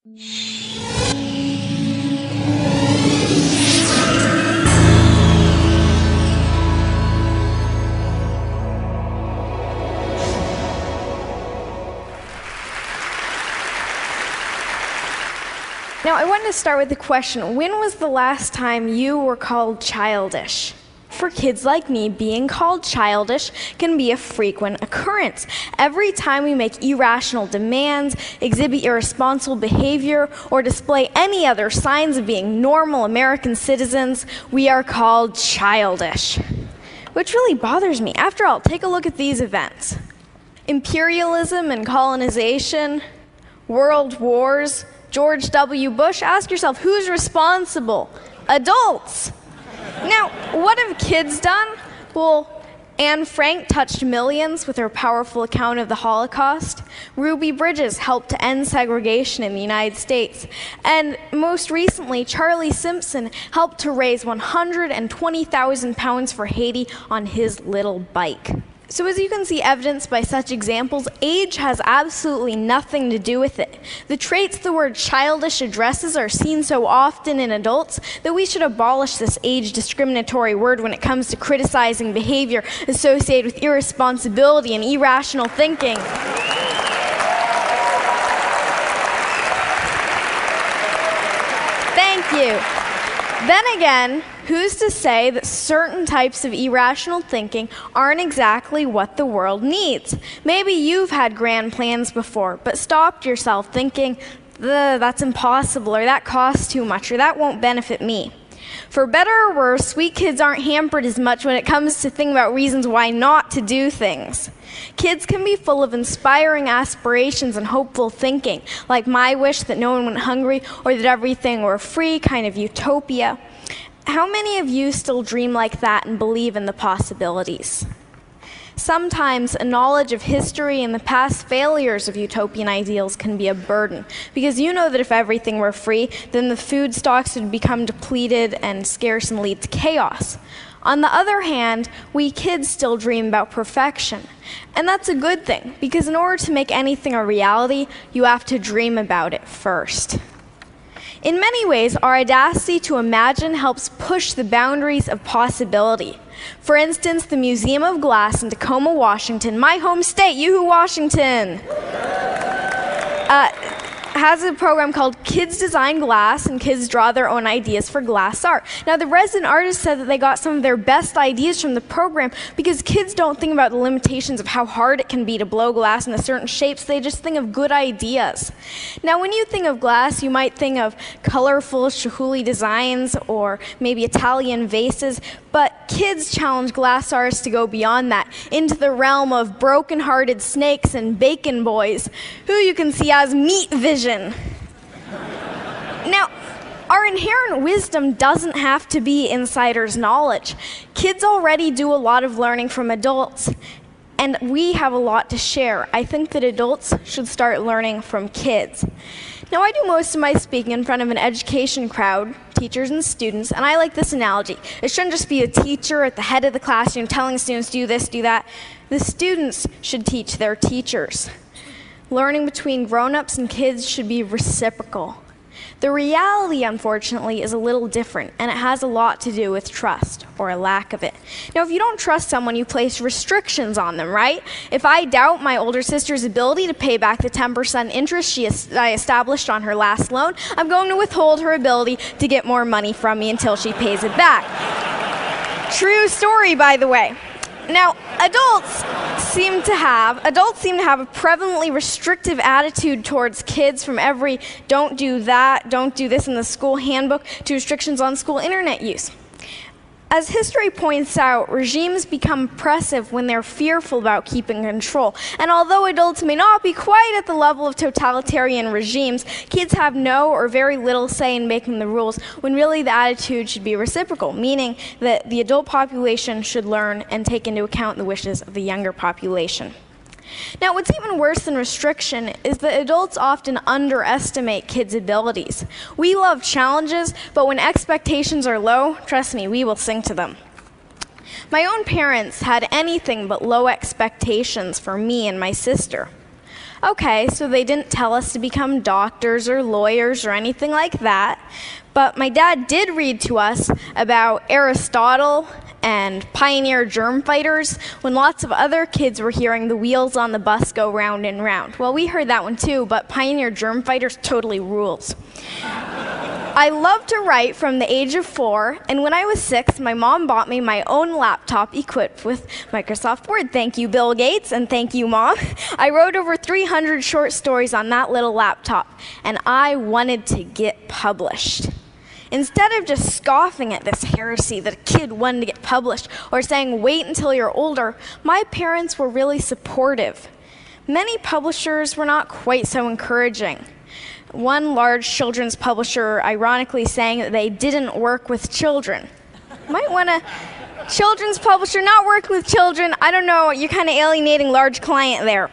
Now, I wanted to start with the question, when was the last time you were called childish? For kids like me, being called childish can be a frequent occurrence. Every time we make irrational demands, exhibit irresponsible behavior, or display any other signs of being normal American citizens, we are called childish. Which really bothers me. After all, take a look at these events. Imperialism and colonization, world wars, George W. Bush. Ask yourself, who's responsible? Adults. Now, what have kids done? Well, Anne Frank touched millions with her powerful account of the Holocaust. Ruby Bridges helped to end segregation in the United States. And most recently, Charlie Simpson helped to raise 120,000 pounds for Haiti on his little bike. So as you can see evidenced by such examples, age has absolutely nothing to do with it. The traits the word childish addresses are seen so often in adults that we should abolish this age discriminatory word when it comes to criticizing behavior associated with irresponsibility and irrational thinking. Thank you. Then again, who's to say that certain types of irrational thinking aren't exactly what the world needs? Maybe you've had grand plans before, but stopped yourself thinking, that's impossible, or that costs too much, or that won't benefit me. For better or worse, sweet kids aren't hampered as much when it comes to thinking about reasons why not to do things. Kids can be full of inspiring aspirations and hopeful thinking, like my wish that no one went hungry or that everything were free, kind of utopia. How many of you still dream like that and believe in the possibilities? Sometimes a knowledge of history and the past failures of utopian ideals can be a burden, because you know that if everything were free, then the food stocks would become depleted and scarce and lead to chaos. On the other hand, we kids still dream about perfection. And that's a good thing, because in order to make anything a reality, you have to dream about it first. In many ways, our audacity to imagine helps push the boundaries of possibility. For instance, the Museum of Glass in Tacoma, Washington, my home state, yoo-hoo, Washington, has a program called Kids Design Glass, and kids draw their own ideas for glass art. Now, the resident artists said that they got some of their best ideas from the program because kids don't think about the limitations of how hard it can be to blow glass into certain shapes. They just think of good ideas. Now, when you think of glass, you might think of colorful Chihuly designs or maybe Italian vases, but kids challenge glass artists to go beyond that, into the realm of broken-hearted snakes and bacon boys, who you can see as meat vision. Now, our inherent wisdom doesn't have to be insider's knowledge. Kids already do a lot of learning from adults, and we have a lot to share. I think that adults should start learning from kids. Now, I do most of my speaking in front of an education crowd, teachers and students, and I like this analogy. It shouldn't just be a teacher at the head of the classroom telling students, do this, do that. The students should teach their teachers. Learning between grown-ups and kids should be reciprocal. The reality, unfortunately, is a little different, and it has a lot to do with trust, or a lack of it. Now, if you don't trust someone, you place restrictions on them, right? If I doubt my older sister's ability to pay back the 10% interest I established on her last loan, I'm going to withhold her ability to get more money from me until she pays it back. True story, by the way. Now, adults seem to have a prevalently restrictive attitude towards kids, from every don't do that, don't do this in the school handbook, to restrictions on school internet use. As history points out, regimes become oppressive when they're fearful about keeping control. And although adults may not be quite at the level of totalitarian regimes, kids have no or very little say in making the rules, when really the attitude should be reciprocal, meaning that the adult population should learn and take into account the wishes of the younger population. Now, what's even worse than restriction is that adults often underestimate kids' abilities. We love challenges, but when expectations are low, trust me, we will sink to them. My own parents had anything but low expectations for me and my sister. Okay, so they didn't tell us to become doctors or lawyers or anything like that. But my dad did read to us about Aristotle and pioneer germ fighters when lots of other kids were hearing the wheels on the bus go round and round. Well, we heard that one too, but pioneer germ fighters totally rules. I loved to write from the age of 4, and when I was 6, my mom bought me my own laptop equipped with Microsoft Word. Thank you, Bill Gates, and thank you, Mom. I wrote over 300 short stories on that little laptop, and I wanted to get published. Instead of just scoffing at this heresy that a kid wanted to get published or saying, wait until you're older, my parents were really supportive. Many publishers were not quite so encouraging. One large children's publisher ironically saying that they didn't work with children. Might want a children's publisher not working with children. I don't know, you're kind of alienating large client there.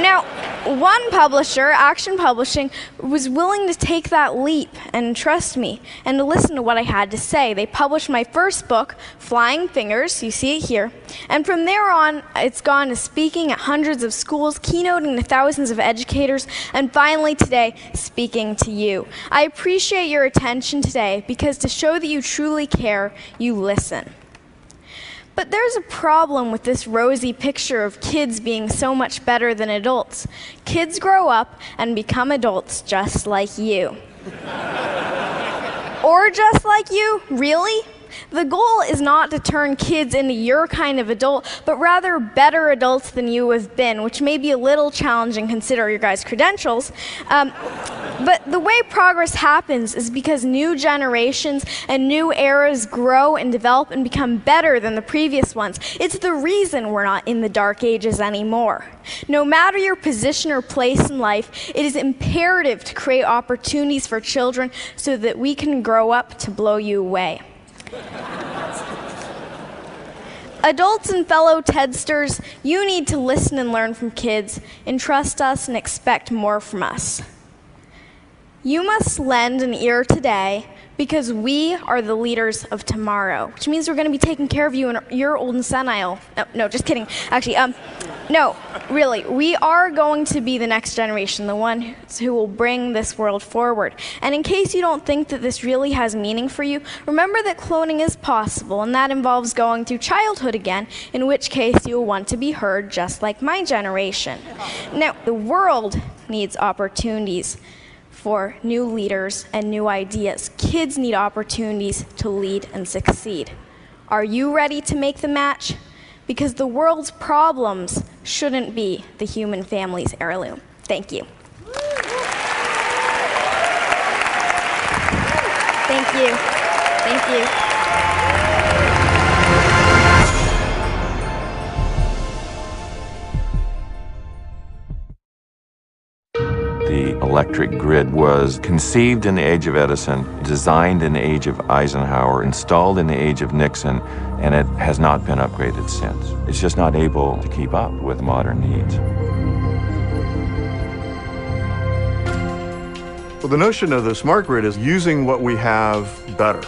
Now, one publisher, Action Publishing, was willing to take that leap and trust me and to listen to what I had to say. They published my first book, Flying Fingers, you see it here, and from there on it's gone to speaking at hundreds of schools, keynoting to thousands of educators, and finally today, speaking to you. I appreciate your attention today because to show that you truly care, you listen. But there's a problem with this rosy picture of kids being so much better than adults. Kids grow up and become adults just like you. Or just like you? Really? The goal is not to turn kids into your kind of adult, but rather better adults than you have been, which may be a little challenging considering your guys' credentials. But the way progress happens is because new generations and new eras grow and develop and become better than the previous ones. It's the reason we're not in the dark ages anymore. No matter your position or place in life, it is imperative to create opportunities for children so that we can grow up to blow you away. Adults and fellow TEDsters, you need to listen and learn from kids, and trust us and expect more from us. You must lend an ear today because we are the leaders of tomorrow, which means we're going to be taking care of you in your old and senile. No, just kidding. Actually, no, really, we are going to be the next generation, the one who will bring this world forward. And in case you don't think that this really has meaning for you, remember that cloning is possible, and that involves going through childhood again, in which case you will want to be heard just like my generation. Now, the world needs opportunities for new leaders and new ideas. Kids need opportunities to lead and succeed. Are you ready to make the match? Because the world's problems shouldn't be the human family's heirloom. Thank you. Thank you. Thank you. The electric grid was conceived in the age of Edison, designed in the age of Eisenhower, installed in the age of Nixon, and it has not been upgraded since. It's just not able to keep up with modern needs. Well, the notion of the smart grid is using what we have better,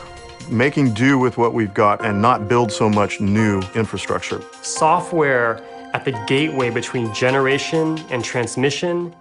making do with what we've got and not build so much new infrastructure. Software at the gateway between generation and transmission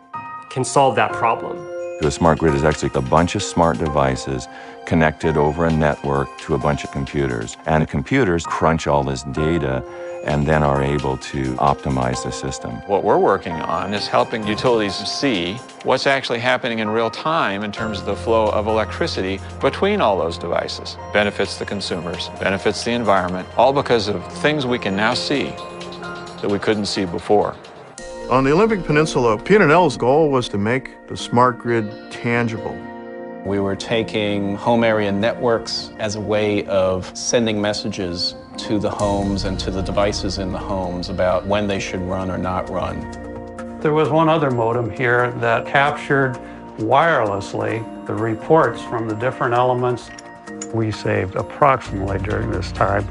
can solve that problem. A smart grid is actually a bunch of smart devices connected over a network to a bunch of computers. And the computers crunch all this data and then are able to optimize the system. What we're working on is helping utilities see what's actually happening in real time in terms of the flow of electricity between all those devices. Benefits the consumers, benefits the environment, all because of things we can now see that we couldn't see before. On the Olympic Peninsula, P&L's goal was to make the smart grid tangible. We were taking home area networks as a way of sending messages to the homes and to the devices in the homes about when they should run or not run. There was one other modem here that captured wirelessly the reports from the different elements. We saved approximately during this time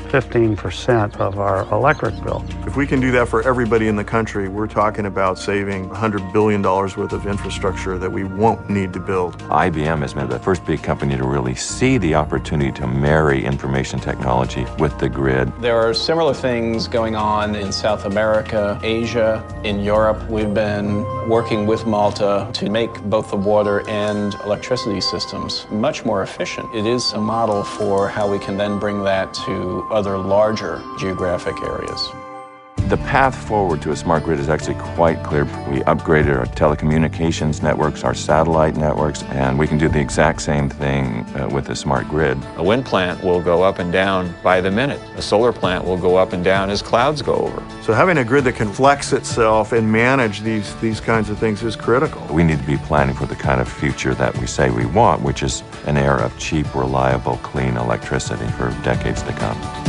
15% of our electric bill. If we can do that for everybody in the country, we're talking about saving $100 billion worth of infrastructure that we won't need to build. IBM has been the first big company to really see the opportunity to marry information technology with the grid. There are similar things going on in South America, Asia, in Europe. We've been working with Malta to make both the water and electricity systems much more efficient. It is a model for how we can then bring that to other larger geographic areas. The path forward to a smart grid is actually quite clear. We upgraded our telecommunications networks, our satellite networks, and we can do the exact same thing with a smart grid. A wind plant will go up and down by the minute. A solar plant will go up and down as clouds go over. So having a grid that can flex itself and manage these kinds of things is critical. We need to be planning for the kind of future that we say we want, which is an era of cheap, reliable, clean electricity for decades to come.